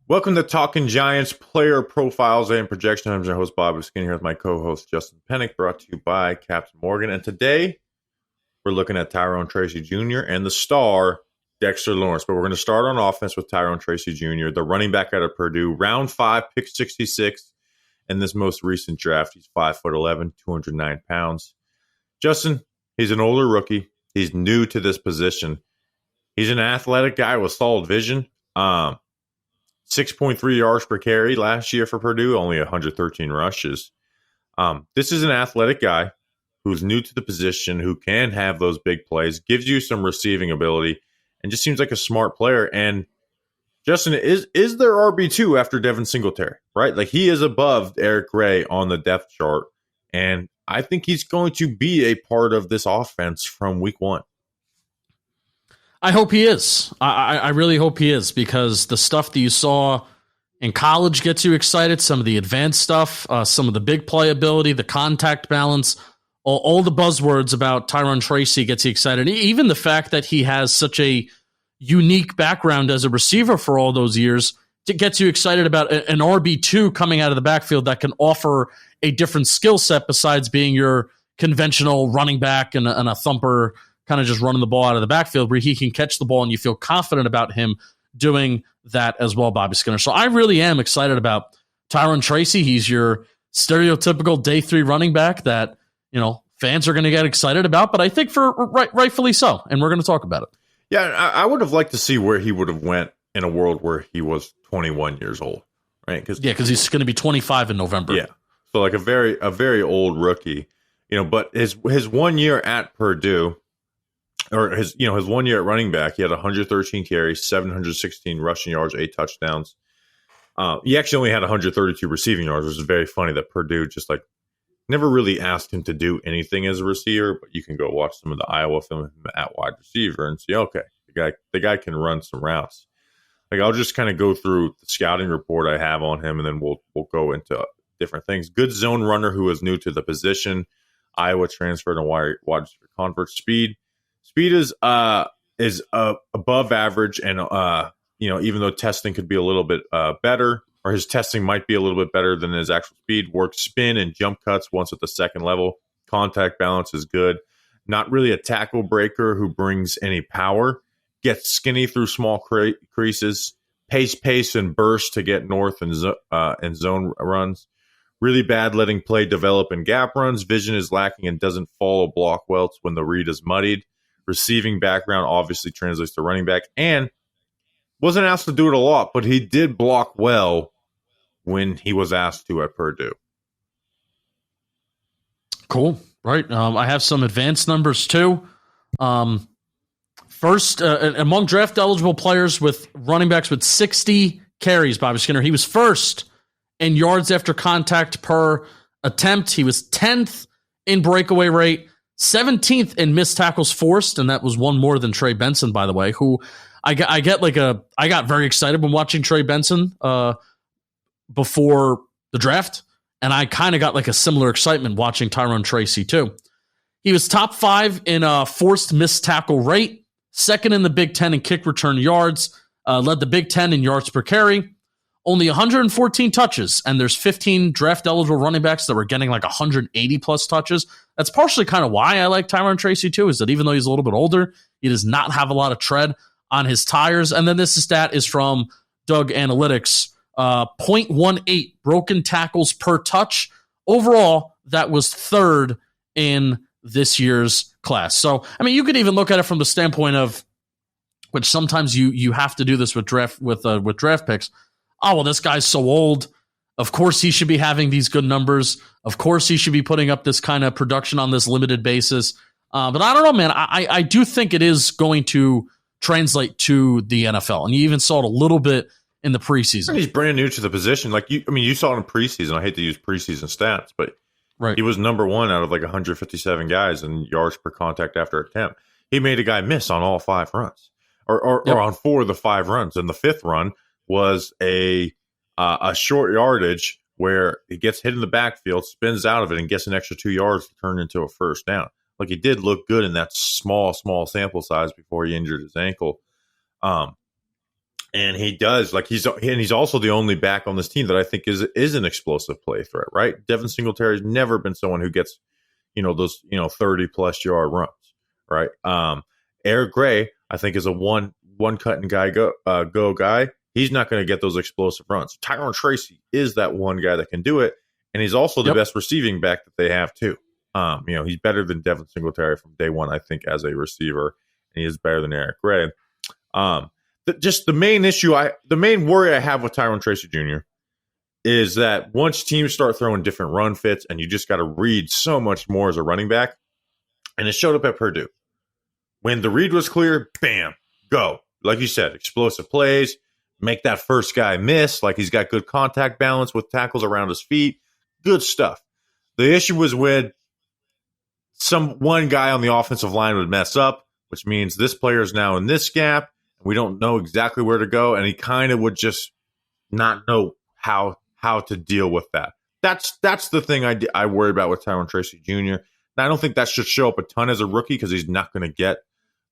Welcome to Talking Giants Player Profiles and Projections. I'm your host, Bob Skinny, here with my co-host, Justin Pennick, brought to you by Captain Morgan. And today, we're looking at Tyrone Tracy Jr. and the star, Dexter Lawrence. But we're going to start on offense with Tyrone Tracy Jr., the running back out of Purdue, round 5, pick 66. In this most recent draft, he's 5'11", 209 pounds. Justin, he's an older rookie. He's new to this position. He's an athletic guy with solid vision. 6.3 yards per carry last year for Purdue, only 113 rushes. This is an athletic guy who's new to the position, who can have those big plays, gives you some receiving ability, and just seems like a smart player. And Justin, is there RB2 after Devin Singletary, right? Like, he is above Eric Gray on the depth chart, and I think he's going to be a part of this offense from week 1. I hope he is. I really hope he is, because the stuff that you saw in college gets you excited. Some of the advanced stuff, some of the big playability, the contact balance, all the buzzwords about Tyrone Tracy gets you excited. Even the fact that he has such a unique background as a receiver for all those years, it gets you excited about an RB2 coming out of the backfield that can offer a different skill set besides being your conventional running back and a thumper, kind of just running the ball out of the backfield, where he can catch the ball and you feel confident about him doing that as well, Bobby Skinner. So I really am excited about Tyrone Tracy. He's your stereotypical day 3 running back that, fans are going to get excited about, but I think rightfully so, and we're going to talk about it. Yeah, I would have liked to see where he would have went in a world where he was 21 years old, right? Because he's going to be 25 in November. Yeah, so like a very old rookie, But his 1 year at Purdue, or his 1 year at running back, he had 113 carries, 716 rushing yards, 8 touchdowns. He actually only had 132 receiving yards, which is very funny that Purdue just never really asked him to do anything as a receiver. But you can go watch some of the Iowa film of him at wide receiver and see, okay, the guy can run some routes. Like, I'll just kind of go through the scouting report I have on him, and then we'll go into different things. Good zone runner who is new to the position. Iowa transferred and wide receiver convert. Speed is above average, and even though testing could be a little bit better, or his testing might be a little bit better than his actual speed. Works spin and jump cuts once at the second level. Contact balance is good. Not really a tackle breaker who brings any power. Gets skinny through small creases. Pace and burst to get north and zone runs. Really bad letting play develop in gap runs. Vision is lacking and doesn't follow block well when the read is muddied. Receiving background obviously translates to running back, and wasn't asked to do it a lot, but he did block well when he was asked to at Purdue. Cool. Right. I have some advanced numbers too. First, among draft eligible players with running backs with 60 carries, Bobby Skinner, he was first in yards after contact per attempt. He was 10th in breakaway rate, 17th in missed tackles forced, and that was one more than Trey Benson, by the way, who I got very excited when watching Trey Benson before the draft, and I kind of got like a similar excitement watching Tyrone Tracy too. He was top 5 in forced missed tackle rate, second in the Big Ten in kick return yards, led the Big Ten in yards per carry, only 114 touches, and there's 15 draft eligible running backs that were getting like 180 plus touches. That's partially kind of why I like Tyrone Tracy too, is that even though he's a little bit older, he does not have a lot of tread on his tires. And then this stat is from Doug Analytics, 0.18 broken tackles per touch. Overall, that was 3rd in this year's class. So, I mean, you could even look at it from the standpoint of, which sometimes you have to do this with draft picks. Oh, well, this guy's so old. Of course he should be having these good numbers. Of course he should be putting up this kind of production on this limited basis. But I don't know, man. I do think it is going to translate to the NFL. And you even saw it a little bit in the preseason. He's brand new to the position. You saw it in preseason. I hate to use preseason stats, but right. He was number 1 out of 157 guys in yards per contact after attempt. He made a guy miss on all 5 runs, or on 4 of the 5 runs. And the 5th run was a short yardage where he gets hit in the backfield, spins out of it, and gets an extra 2 yards to turn into a first down. He did look good in that small sample size before he injured his ankle. And he does, like he's also the only back on this team that I think is an explosive play threat, right? Devin Singletary's never been someone who gets, those 30 plus yard runs, right? Eric Gray, I think, is a one cut and go guy. He's not going to get those explosive runs. Tyrone Tracy is that one guy that can do it, and he's also the best receiving back that they have too. He's better than Devin Singletary from day one, I think, as a receiver, and he is better than Eric Gray. Just the main worry I have with Tyrone Tracy Jr. is that once teams start throwing different run fits, and you just got to read so much more as a running back, and it showed up at Purdue. When the read was clear, bam, go. Like you said, explosive plays, make that first guy miss, like he's got good contact balance with tackles around his feet, good stuff. The issue was when one guy on the offensive line would mess up, which means this player is now in this gap, and we don't know exactly where to go, and he kind of would just not know how to deal with that. That's the thing I worry about with Tyrone Tracy Jr. And I don't think that should show up a ton as a rookie because he's not going to get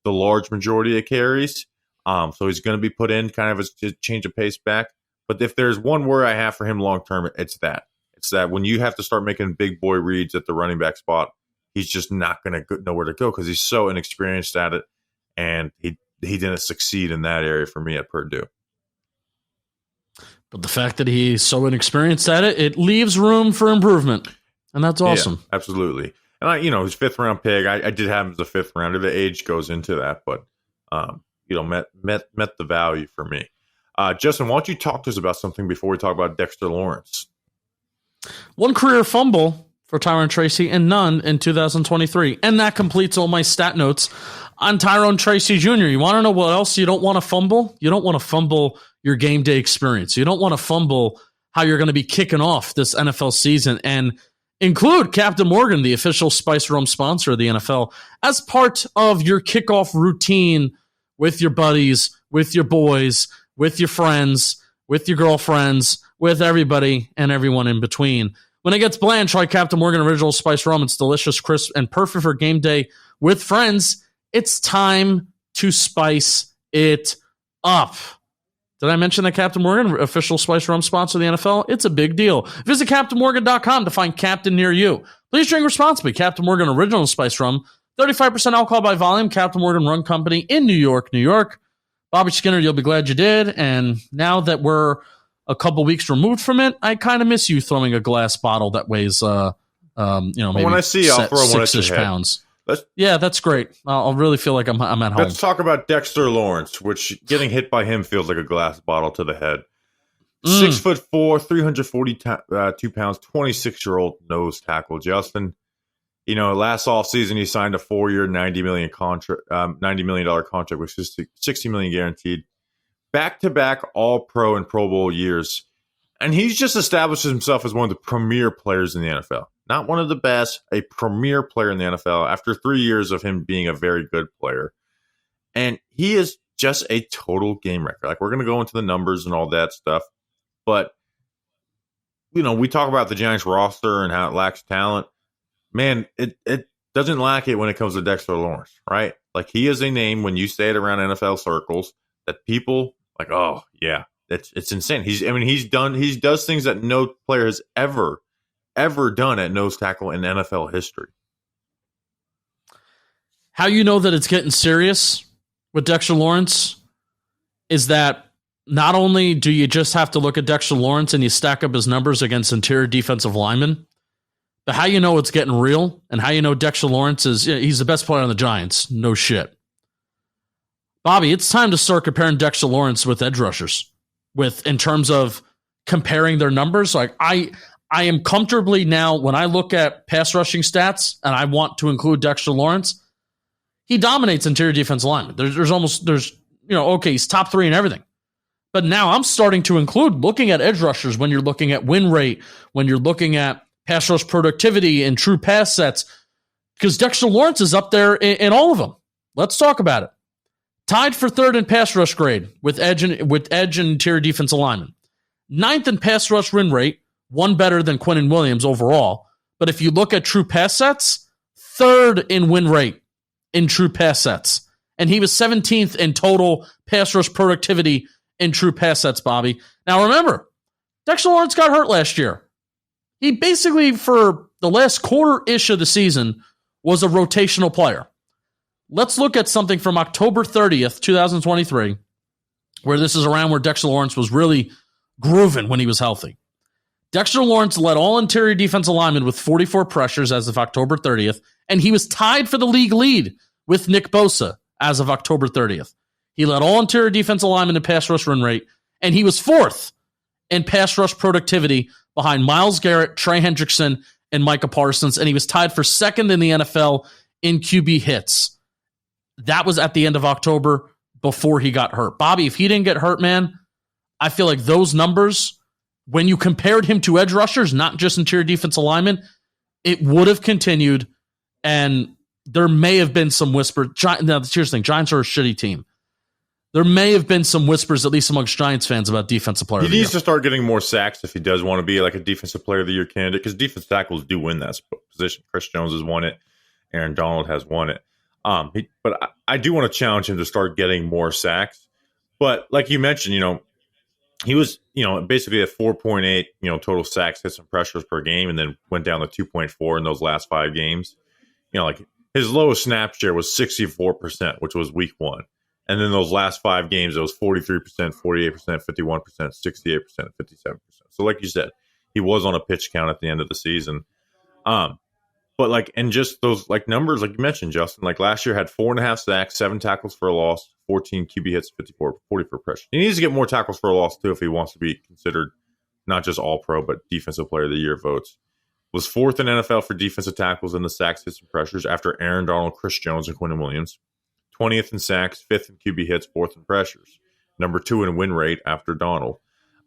the large majority of carries. So he's going to be put in kind of as a change of pace back. But if there's one worry I have for him long term, it's that. It's that when you have to start making big boy reads at the running back spot, he's just not going to know where to go because he's so inexperienced at it. And he didn't succeed in that area for me at Purdue. But the fact that he's so inexperienced at it, it leaves room for improvement. And that's awesome. Yeah, absolutely. And his 5th round pick, I did have him as a 5th rounder. The age goes into that, but met the value for me. Justin, why don't you talk to us about something before we talk about Dexter Lawrence? One career fumble for Tyrone Tracy and none in 2023. And that completes all my stat notes on Tyrone Tracy Jr. You want to know what else you don't want to fumble? You don't want to fumble your game day experience. You don't want to fumble how you're going to be kicking off this NFL season and include Captain Morgan, the official Spice Rum sponsor of the NFL, as part of your kickoff routine with your buddies, with your boys, with your friends, with your girlfriends, with everybody and everyone in between. When it gets bland, try Captain Morgan Original Spice Rum. It's delicious, crisp, and perfect for game day with friends. It's time to spice it up. Did I mention that Captain Morgan, official Spice Rum sponsor of the NFL? It's a big deal. Visit CaptainMorgan.com to find Captain near you. Please drink responsibly. Captain Morgan Original Spice Rum, 35% alcohol by volume. Captain Morgan Rum Company in New York, New York. Bobby Skinner, you'll be glad you did. And now that we're a couple weeks removed from it, I kind of miss you throwing a glass bottle that weighs, maybe when I see you, I'll throw one at your head. Pounds. Yeah, that's great. I'll really feel like I'm at home. Let's talk about Dexter Lawrence, which getting hit by him feels like a glass bottle to the head. 6'4", 342 pounds, 26-year-old nose tackle. Justin, last offseason he signed a 4-year, $90 million contract with $60 million guaranteed. Back-to-back All-Pro and Pro Bowl years. And he's just established himself as one of the premier players in the NFL. Not one of the best, a premier player in the NFL after 3 years of him being a very good player. And he is just a total game wrecker. Like, we're going to go into the numbers and all that stuff. But, we talk about the Giants roster and how it lacks talent. Man, it doesn't lack it when it comes to Dexter Lawrence, right? Like, he is a name when you say it around NFL circles that people like, oh, yeah, it's insane. He does things that no player has ever done at nose tackle in NFL history. How you know that it's getting serious with Dexter Lawrence is that not only do you just have to look at Dexter Lawrence and you stack up his numbers against interior defensive linemen, but how you know it's getting real and how you know Dexter Lawrence he's the best player on the Giants. No shit. Bobby, it's time to start comparing Dexter Lawrence with edge rushers in terms of comparing their numbers. Like I am comfortably now, when I look at pass rushing stats and I want to include Dexter Lawrence, he dominates interior defense alignment. He's top 3 in everything. But now I'm starting to include looking at edge rushers when you're looking at win rate, when you're looking at pass rush productivity and true pass sets, because Dexter Lawrence is up there in all of them. Let's talk about it. Tied for 3rd in pass rush grade with edge and interior defense alignment. 9th in pass rush win rate, one better than Quinnen Williams overall. But if you look at true pass sets, 3rd in win rate in true pass sets. And he was 17th in total pass rush productivity in true pass sets, Bobby. Now remember, Dexter Lawrence got hurt last year. He basically, for the last quarter-ish of the season, was a rotational player. Let's look at something from October 30th, 2023, where this is around where Dexter Lawrence was really grooving when he was healthy. Dexter Lawrence led all interior defensive linemen with 44 pressures as of October 30th, and he was tied for the league lead with Nick Bosa as of October 30th. He led all interior defensive linemen in pass rush run rate, and he was fourth in pass rush productivity behind Myles Garrett, Trey Hendrickson, and Micah Parsons, and he was tied for second in the NFL in QB hits. That was at the end of October before he got hurt. Bobby, if he didn't get hurt, man, I feel like those numbers, when you compared him to edge rushers, not just interior defensive linemen, it would have continued, and there may have been some whispers. Now, here's the thing, Giants are a shitty team. There may have been some whispers, at least amongst Giants fans, about defensive player of the year. He needs to start getting more sacks if he does want to be like a defensive player of the year candidate, because defensive tackles do win that position. Chris Jones has won it. Aaron Donald has won it. But I do want to challenge him to start getting more sacks. But like you mentioned, he was, basically at 4.8, total sacks, hits and pressures per game, and then went down to 2.4 in those last 5 games. Like his lowest snap share was 64%, which was week 1. And then those last 5 games, it was 43%, 48%, 51%, 68%, 57%. So like you said, he was on a pitch count at the end of the season. But and just those numbers, like you mentioned, Justin, last year had 4.5 sacks, 7 tackles for a loss, 14 QB hits, 44 pressure. He needs to get more tackles for a loss too if he wants to be considered not just all pro, but defensive player of the year votes. Was 4th in NFL for defensive tackles in the sacks, hits, and pressures after Aaron Donald, Chris Jones, and Quinton Williams. 20th in sacks, 5th in QB hits, 4th in pressures. Number 2 in win rate after Donald.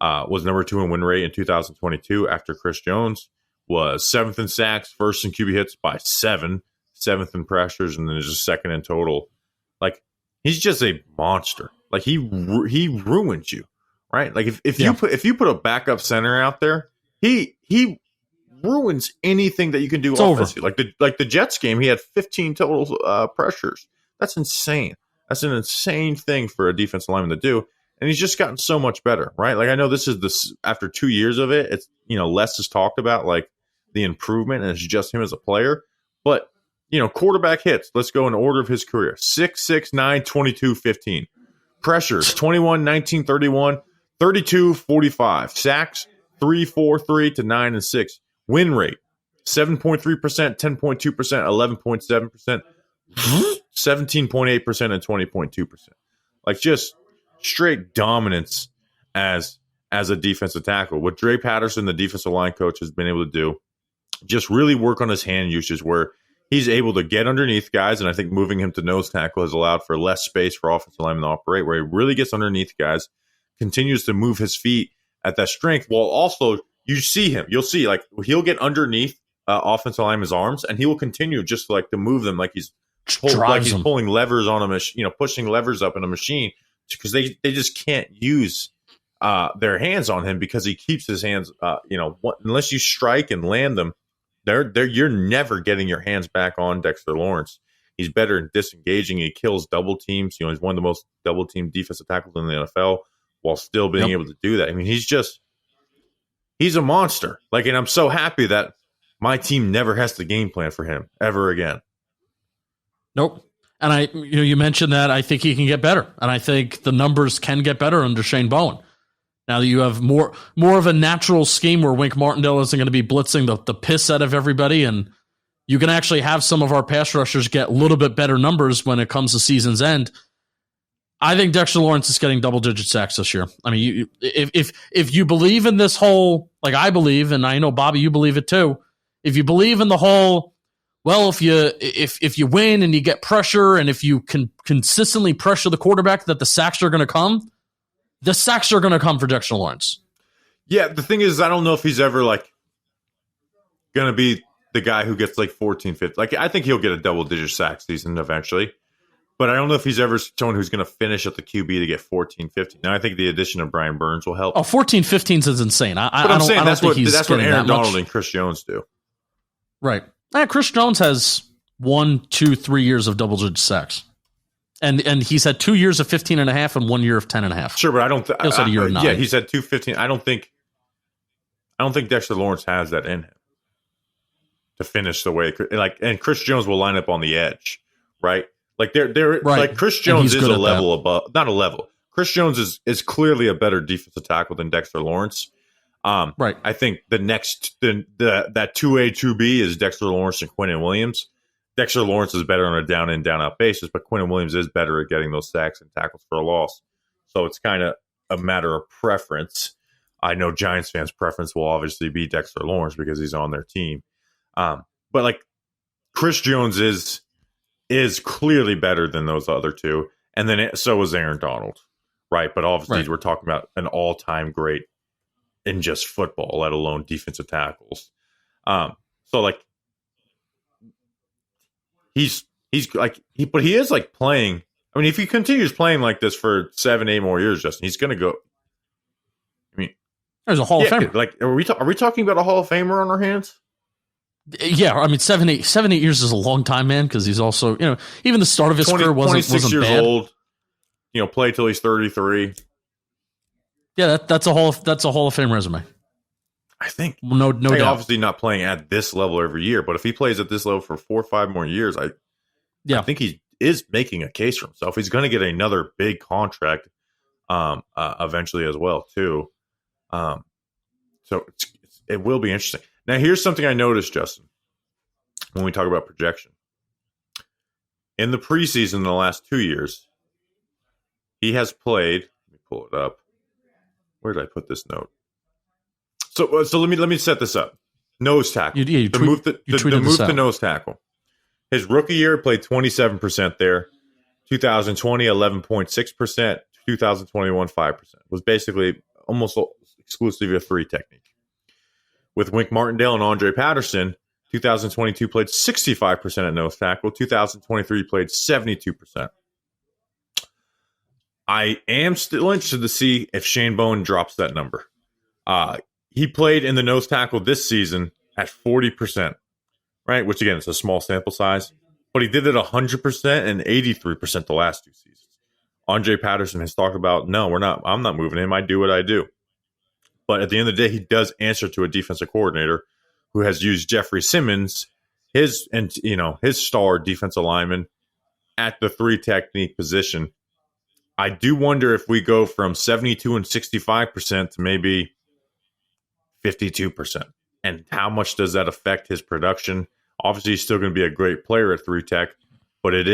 Was number 2 in win rate in 2022 after Chris Jones. Was 7th in sacks, 1st in QB hits by 7, 7th in pressures, and then just 2nd in total. He's just a monster. He ruins you, right? If you put a backup center out there, he ruins anything that you can do offensively. Like the Jets game, he had 15 total pressures. That's insane. That's an insane thing for a defensive lineman to do. And he's just gotten so much better, right? I know this is after 2 years of it, it's, less is talked about, the improvement, and it's just him as a player. But, quarterback hits, let's go in order of his career. 6, 6, 9, 22, 15. Pressures, 21, 19, 31, 32, 45. Sacks, 3, 4, 3 to 9 and 6. Win rate, 7.3%, 10.2%, 11.7%, 17.8%, and 20.2%. Just straight dominance as a defensive tackle. What Dre Patterson, the defensive line coach, has been able to do, just really work on his hand usage where he's able to get underneath guys, and I think moving him to nose tackle has allowed for less space for offensive linemen to operate, where he really gets underneath guys, continues to move his feet at that strength, while also you'll see he'll get underneath offensive linemen's arms, and he will continue just to move them like he's pulling levers on a machine, pushing levers up in a machine, because they just can't use their hands on him because he keeps his hands, unless you strike and land them, you're never getting your hands back on Dexter Lawrence. He's better in disengaging. He kills double teams. He's one of the most double team defensive tackles in the NFL while still being able to do that. I mean, he's a monster. And I'm so happy that my team never has to game plan for him ever again. Nope. And you mentioned that I think he can get better, and I think the numbers can get better under Shane Bowen. Now that you have more of a natural scheme where Wink Martindale isn't going to be blitzing the piss out of everybody, and you can actually have some of our pass rushers get a little bit better numbers when it comes to season's end. I think Dexter Lawrence is getting double-digit sacks this year. I mean, if you believe in this whole, I believe, and I know, Bobby, you believe it too, if you believe in the whole, well, if you win and you get pressure, and if you can consistently pressure the quarterback, that the sacks are going to come, the sacks are going to come for Dexter Lawrence. Yeah, the thing is, I don't know if he's ever going to be the guy who gets 14, 15. I think he'll get a double-digit sack season eventually, but I don't know if he's ever someone who's going to finish at the QB to get 14, 15. Now, I think the addition of Brian Burns will help. 14, 15 is insane. I'm saying that's what Aaron Donald and Chris Jones do. Right. Chris Jones has 1, 2, 3 years of double-digit sacks. And he's had 2 years of 15.5 and 1 year of 10.5. Sure, but I don't. He also had a year of 9. Yeah, he's had 215. I don't think Dexter Lawrence has that in him to finish the way and Chris Jones will line up on the edge, right? Like they're right. Like Chris Jones is a level above, not a level. Chris Jones is clearly a better defensive tackle than Dexter Lawrence. Right. I think the next that 2A 2B is Dexter Lawrence and Quinnen Williams. Dexter Lawrence is better on a down in, down out basis, but Quinnen Williams is better at getting those sacks and tackles for a loss. So it's kind of a matter of preference. I know Giants fans' preference will obviously be Dexter Lawrence because he's on their team. But like Chris Jones is clearly better than those other two, and then so was Aaron Donald, right? But obviously we're talking about an all-time great in just football, let alone defensive tackles. So like he's like but he is like playing. I mean, if he continues playing like this for 7-8 more years, Justin, he's going to go. I mean, there's a Hall of Famer. Like, are we talking about a Hall of Famer on our hands? Yeah, I mean, 7-8 years is a long time, man. Because he's also, even the start of his career wasn't 26 years bad. old. Play till he's 33. Yeah, that's a Hall of Fame resume. I think no doubt. Obviously, not playing at this level every year, but if he plays at this level for 4 or 5 more years, I think he is making a case for himself. He's going to get another big contract eventually as well, too. So it will be interesting. Now, here's something I noticed, Justin, when we talk about projection. In the preseason in the last 2 years, he has played. Let me pull it up. Where did I put this note? So let me set this up. Nose tackle. The move to nose tackle. His rookie year played 27% there. 2020, 11.6%. 2021, 5%. Was basically almost exclusively a 3 technique. With Wink Martindale and Andre Patterson, 2022 played 65% at nose tackle. 2023 played 72%. I am still interested to see if Shane Bowen drops that number. He played in the nose tackle this season at 40%, right? Which, again, it's a small sample size. But he did it 100% and 83% the last 2 seasons. Andre Patterson has talked about, no, I'm not moving him. I do what I do. But at the end of the day, he does answer to a defensive coordinator who has used Jeffrey Simmons, his star defensive lineman, at the 3 technique position. I do wonder if we go from 72 and 65% to maybe 52%. And how much does that affect his production? Obviously, he's still going to be a great player at 3 tech, but it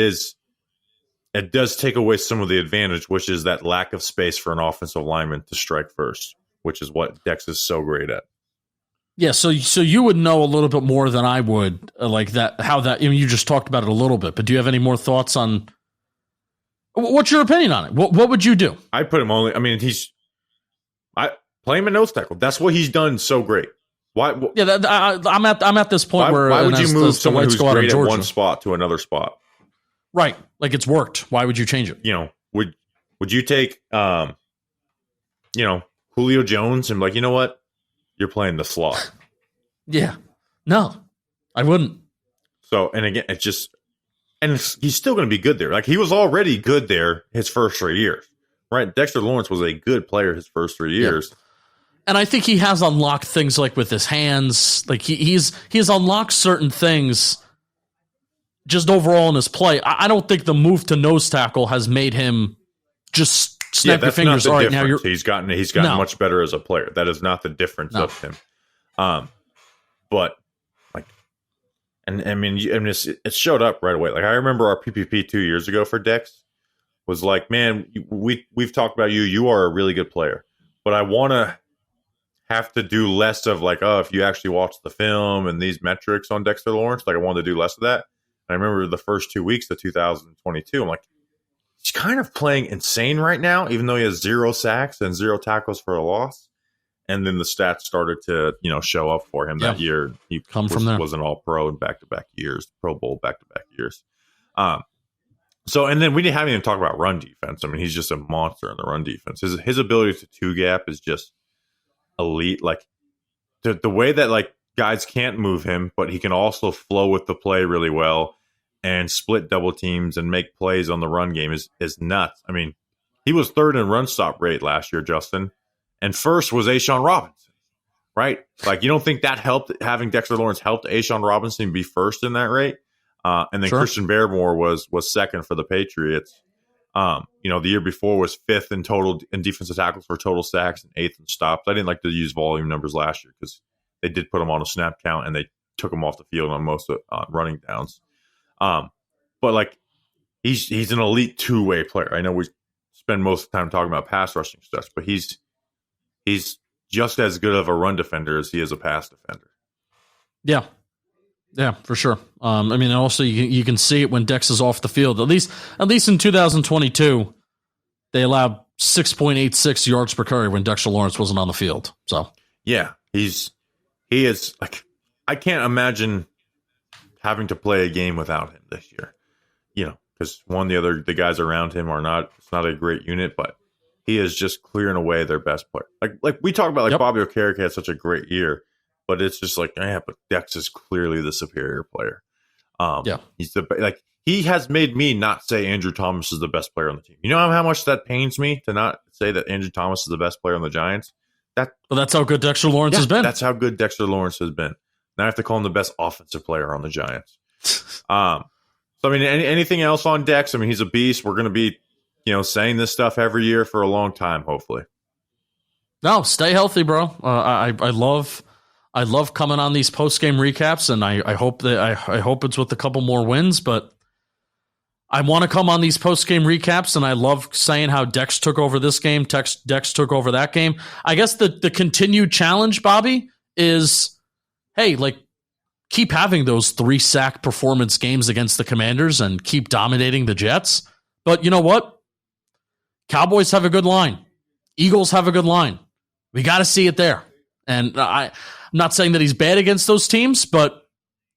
does take away some of the advantage, which is that lack of space for an offensive lineman to strike first, which is what Dex is so great at. Yeah, so you would know a little bit more than I would, like that. How that? I mean, you just talked about it a little bit, but do you have any more thoughts on? What's your opinion on it? What would you do? I put him only. I mean, I play him a nose tackle. That's what he's done so great. Why? Yeah, I'm at this point where why would you move someone who's great at one spot to another spot? Right, like it's worked. Why would you change it? Would you take Julio Jones and be like, you know what, you're playing the slot? Yeah, no, I wouldn't. So, and again, it's just. And he's still going to be good there. Like, he was already good there his first 3 years, right? Dexter Lawrence was a good player his first 3 years. Yeah. And I think he has unlocked things like with his hands. Like, he's unlocked certain things just overall in his play. I don't think the move to nose tackle has made him just snap your fingers. All right, now he's gotten much better as a player. That is not the difference of him. But And I mean, it showed up right away. Like, I remember our PPP 2 years ago for Dex was like, man, we've talked about you. You are a really good player, but I want to have to do less of like, oh, if you actually watch the film and these metrics on Dexter Lawrence, like I wanted to do less of that. And I remember the first 2 weeks of 2022, I'm like, he's kind of playing insane right now, even though he has 0 sacks and 0 tackles for a loss. And then the stats started to, show up for him that year. He was an all-pro in back-to-back years, Pro Bowl back-to-back years. So, and then we haven't even talked about run defense. I mean, he's just a monster in the run defense. His ability to 2-gap is just elite. Like, the way that, like, guys can't move him, but he can also flow with the play really well. and split double teams and make plays on the run game is nuts. I mean, he was third in run stop rate last year, Justin, and first was Ashawn Robinson, right? Like, you don't think that helped, having Dexter Lawrence helped Ashawn Robinson be first in that rate? And then Christian Barrymore was second for the Patriots. The year before was fifth in total in defensive tackles for total sacks and eighth in stops. I didn't like to use volume numbers last year because they did put him on a snap count and they took him off the field on most of running downs. But like, he's an elite two-way player. I know we spend most of the time talking about pass rushing stuff, but he's just as good of a run defender as he is a pass defender. Yeah, for sure. Also you can see it when Dex is off the field. At least in 2022, they allowed 6.86 yards per carry when Dexter Lawrence wasn't on the field. So yeah, he is like, I can't imagine having to play a game without him this year. Because the guys around him it's not a great unit, but he is just clearing away their best player. Like we talk about, Bobby Okereke had such a great year, but it's just like, but Dex is clearly the superior player. He has made me not say Andrew Thomas is the best player on the team. You know how much that pains me to not say that Andrew Thomas is the best player on the Giants? That's how good Dexter Lawrence has been. That's how good Dexter Lawrence has been. Now I have to call him the best offensive player on the Giants. So, anything else on Dex? He's a beast. We're going to be, saying this stuff every year for a long time, hopefully. No, stay healthy, bro. I love coming on these post-game recaps, and I hope it's with a couple more wins, but I want to come on these post-game recaps, and I love saying how Dex took over this game, Dex took over that game. I guess the continued challenge, Bobby, is, hey, keep having those 3-sack performance games against the Commanders and keep dominating the Jets. But you know what? Cowboys have a good line. Eagles have a good line. We got to see it there. And I'm not saying that he's bad against those teams, but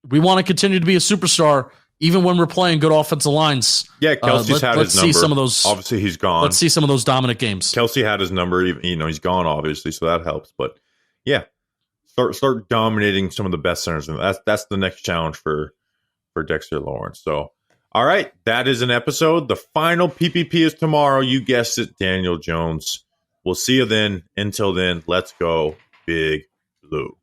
we want to continue to be a superstar even when we're playing good offensive lines. Yeah, Kelsey's had his number. Let's see some of those. Obviously, he's gone. Let's see some of those dominant games. Kelsey had his number. Even, he's gone, obviously, so that helps. But yeah, start dominating some of the best centers. And that's the next challenge for Dexter Lawrence. So, all right, that is an episode. The final PPP is tomorrow. You guessed it, Daniel Jones. We'll see you then. Until then, let's go Big Blue.